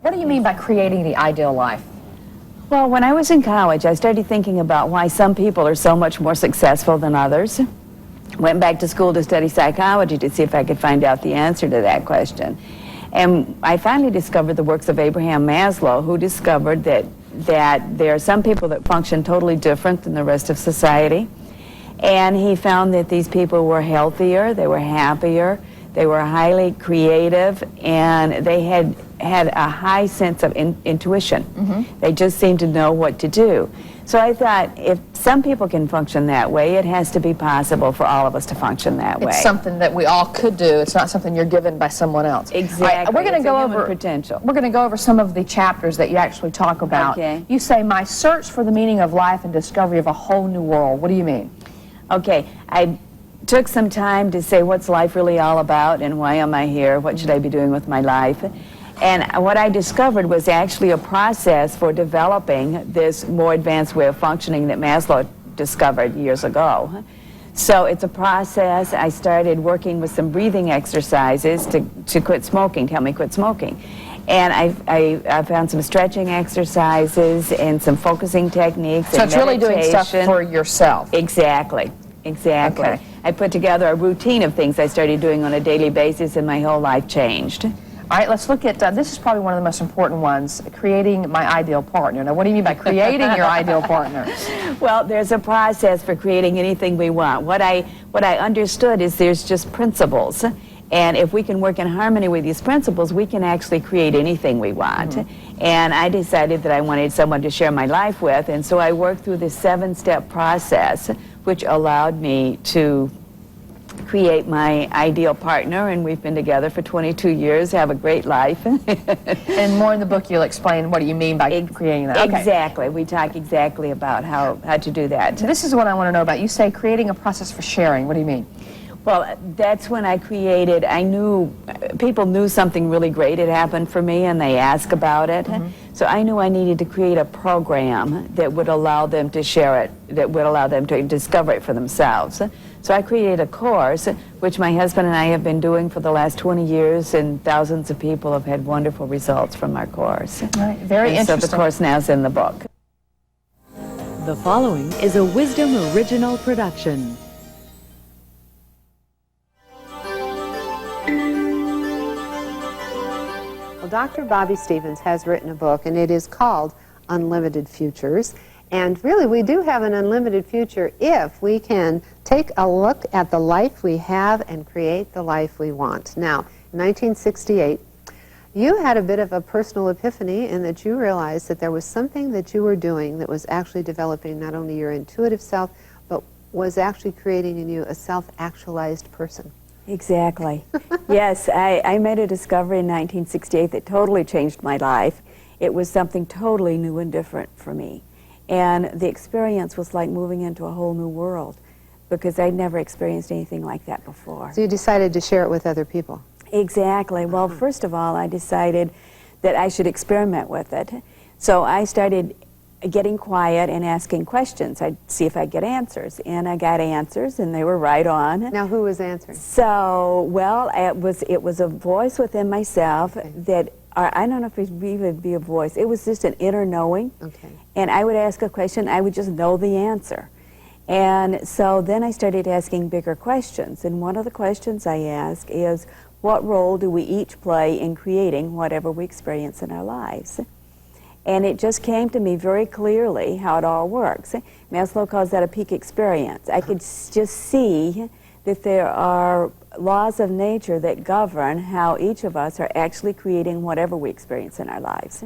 What do you mean by creating the ideal life? Well, when I was in college, I started thinking about why some people are so much more successful than others. Went back to school to study psychology to see if I could find out the answer to that question. And I finally discovered the works of Abraham Maslow, who discovered that there are some people that function totally different than the rest of society. And he found that these people were healthier, they were happier, they were highly creative, and they had a high sense of intuition. Mm-hmm. They just seemed to know what to do. So I thought, if some people can function that way, it has to be possible for all of us to function that way. It's something that we all could do. It's not something you're given by someone else. Exactly. Right, we're going to go over potential. We're going to go over some of the chapters that you actually talk about. Okay. You say, my search for the meaning of life and discovery of a whole new world. What do you mean? Okay. I took some time to say, what's life really all about, and why am I here? What should I be doing with my life? And what I discovered was actually a process for developing this more advanced way of functioning that Maslow discovered years ago. So it's a process. I started working with some breathing exercises to quit smoking, to help me quit smoking. And I found some stretching exercises and some focusing techniques. So it's really doing stuff for yourself. Exactly. Exactly. Okay. I put together a routine of things I started doing on a daily basis, and my whole life changed. All right, let's look at, this is probably one of the most important ones, creating my ideal partner. Now, what do you mean by creating your ideal partner? Well, there's a process for creating anything we want. What I understood is there's just principles. And if we can work in harmony with these principles, we can actually create anything we want. Mm-hmm. And I decided that I wanted someone to share my life with, and so I worked through this 7-step process, which allowed me to create my ideal partner, and we've been together for 22 years, have a great life. And more in the book, you'll explain what do you mean by creating that. Okay. Exactly. We talk exactly about how to do that. This is what I want to know about. You say creating a process for sharing. What do you mean? Well, that's when I created, I knew, people knew something really great had happened for me, and they asked about it. Mm-hmm. So I knew I needed to create a program that would allow them to share it, that would allow them to discover it for themselves. So I created a course, which my husband and I have been doing for the last 20 years, and thousands of people have had wonderful results from our course. Right. Very interesting. So the course now is in the book. The following is a Wisdom Original production. Well, Dr. Bobbie Stevens has written a book, and it is called Unlimited Futures. And really, we do have an unlimited future if we can take a look at the life we have and create the life we want. Now, in 1968, you had a bit of a personal epiphany in that you realized that there was something that you were doing that was actually developing not only your intuitive self, but was actually creating in you a self-actualized person. Exactly. Yes, I made a discovery in 1968 that totally changed my life. It was something totally new and different for me. And the experience was like moving into a whole new world, because I'd never experienced anything like that before. So you decided to share it with other people. Exactly. Well, first of all, I decided that I should experiment with it. So I started getting quiet and asking questions. I'd see if I'd get answers. And I got answers, and they were right on. Now, who was answering? So, well, it was a voice within myself that, I don't know if it would even be a voice. It was just an inner knowing. Okay. And I would ask a question, I would just know the answer. And so then I started asking bigger questions. And one of the questions I ask is, what role do we each play in creating whatever we experience in our lives? And it just came to me very clearly how it all works. Maslow calls that a peak experience. I could just see that there are laws of nature that govern how each of us are actually creating whatever we experience in our lives.